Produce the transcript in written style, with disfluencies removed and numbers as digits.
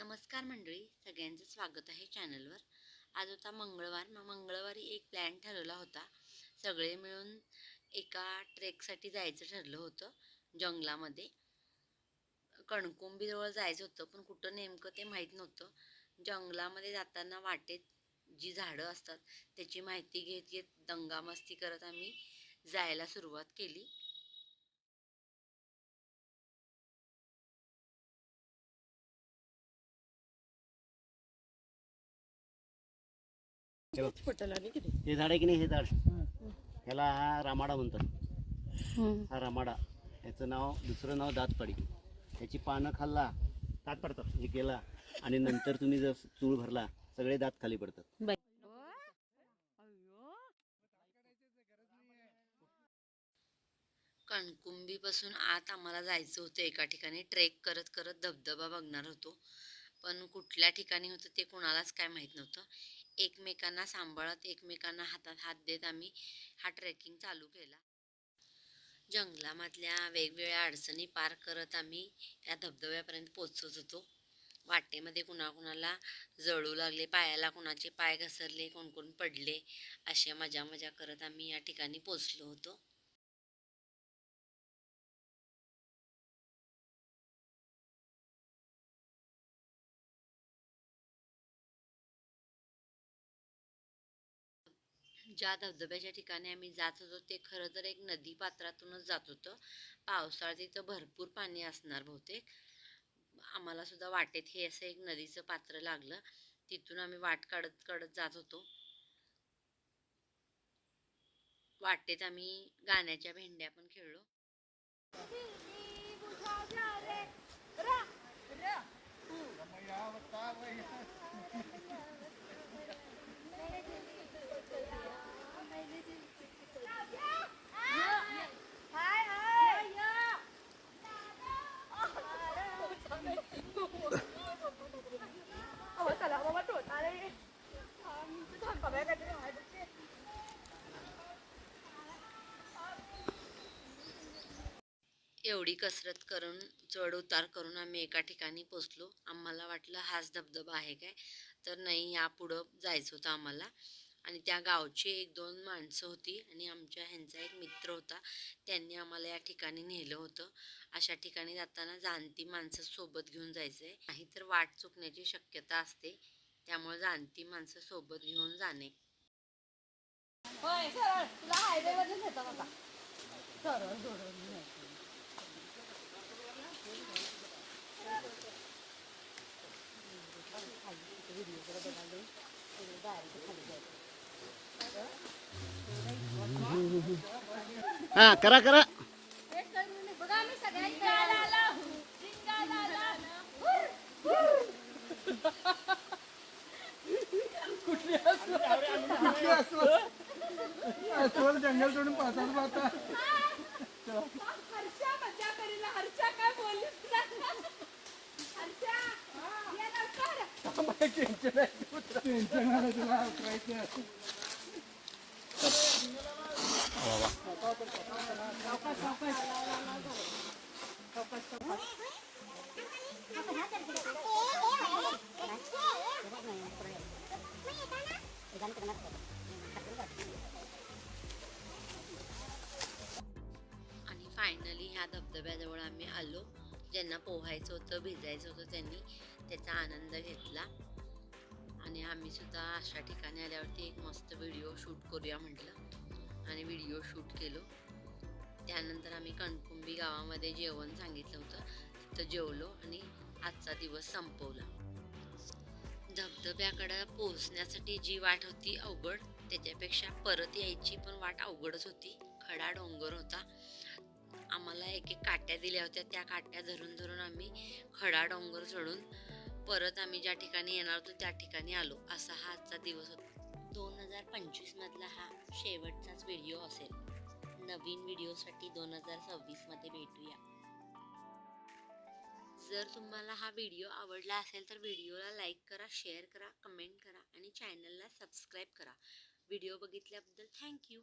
नमस्कार मंडळी, सगळ्यांचं स्वागत आहे चॅनलवर। आज होता मंगळवार। मंगळवारी एक प्लॅन ठरवला होता। सगळे मिळून एका ट्रेकसाठी जायचं ठरलं होतं जंगलामध्ये। कणकुंबीजवळ जायचं होतं, पण कुठं नेमकं ते माहीत नव्हतं। जंगलामध्ये जाताना वाटेत जी झाडं असतात त्याची माहिती घेत घेत दंगामस्ती करत आम्ही जायला सुरुवात केली। हे झाड आहे की नाही, हे झाड ह्याला हा रामाडा म्हणतात। हा रामाडा, याचं नाव दुसरं नाव दातपाडी। याची पानं खाल्ला दात पडतात, हे केला आणि नंतर तुम्ही जर चूळ भरला सगळे दात खाली पडतात। कणकुंबीपासून आत आम्हाला जायचं होतं। एका ठिकाणी ट्रेक करत करत धबधबा बघणार होतो, पण कुठल्या ठिकाणी होतं ते कोणालाच काय माहीत नव्हतं। एकमेकांना सांभाळत, एकमेकांना हातात हात देत आम्ही हा ट्रेकिंग चालू केला। जंगलामधल्या वेगवेगळ्या अडचणी पार करत आम्ही या धबधब्यापर्यंत पोचत होतो। वाटेमध्ये कुणाकुणाला जळू लागले पायाला, कुणाचे पाय घसरले, कोण कोण पडले, अशा मजा मजा करत आम्ही या ठिकाणी पोचलो होतो। ज्या धबधब्याच्या ठिकाणी आम्ही जात होतो ते खरं तर एक नदी पात्रातूनच जात होतं। पावसाळ्यात तिथं भरपूर पाणी असणार बहुतेक। आम्हाला सुद्धा वाटेत हे असं एक नदीचं पात्र लागलं, तिथून आम्ही वाट काढत काढत जात होतो। वाटेत आम्ही गाण्याच्या भेंड्या पण खेळलो। एवढी कसरत करून चढ उतार करून आम्ही एका ठिकाणी पोचलो। आम्हाला वाटलं हाच धबधबा आहे काय, तर नाही, या पुढं जायचं होतं आम्हाला। आणि त्या गावची एक दोन माणसं होती आणि आमच्या ह्यांचा एक मित्र होता, त्यांनी आम्हाला या ठिकाणी नेलं होतं। अशा ठिकाणी जाताना जाणती माणसं सोबत घेऊन जायचं आहे, नाहीतर वाट चुकण्याची शक्यता असते, त्यामुळे जाणती माणसं सोबत घेऊन जाणे। तुला हायवे वरच येतात आता सरळ जोडून हा, करा करा। बघा आम्ही सगळ्यांना जंगल सोडून पाहतात पाहता हर्षा मजा करेल। हर्षा काय बोललीस ना? हर्षा ये लवकर। टेन्शन आलं तुला उतरायचं। आणि फायनली ह्या धबधब्याजवळ आम्ही आलो। ज्यांना पोहायचं होतं, भिजायचं होतं, त्यांनी त्याचा आनंद घेतला। आणि आम्ही सुद्धा अशा ठिकाणी आल्यावरती एक मस्त व्हिडिओ शूट करूया म्हटलं आणि व्हिडिओ शूट केलो। त्यानंतर आम्ही कणकुंबी गावामध्ये जेवण सांगितलं होतं, तिथं जेवलो आणि आजचा दिवस संपवला। धबधब्याकडे पोहोचण्यासाठी जी वाट होती अवघड, त्याच्यापेक्षा परत यायची पण वाट अवघडच होती। खडा डोंगर होता, आम्हाला एक एक काट्या दिल्या होत्या, त्या काट्या धरून धरून आम्ही खडा डोंगर चढून परत आम्ही ज्या ठिकाणी येणार होतो त्या ठिकाणी आलो। असा हा आजचा दिवस होता। 2025 मधला हा शेवटचाच व्हिडिओ असेल। नवीन व्हिडिओसाठी 2026 मध्ये भेटूया। जर तुम्हाला हा व्हिडिओ आवडला असेल तर व्हिडिओला लाईक करा, शेअर करा, कमेंट करा आणि चॅनलला सबस्क्राईब करा। व्हिडिओ बघितल्याबद्दल थँक्यू।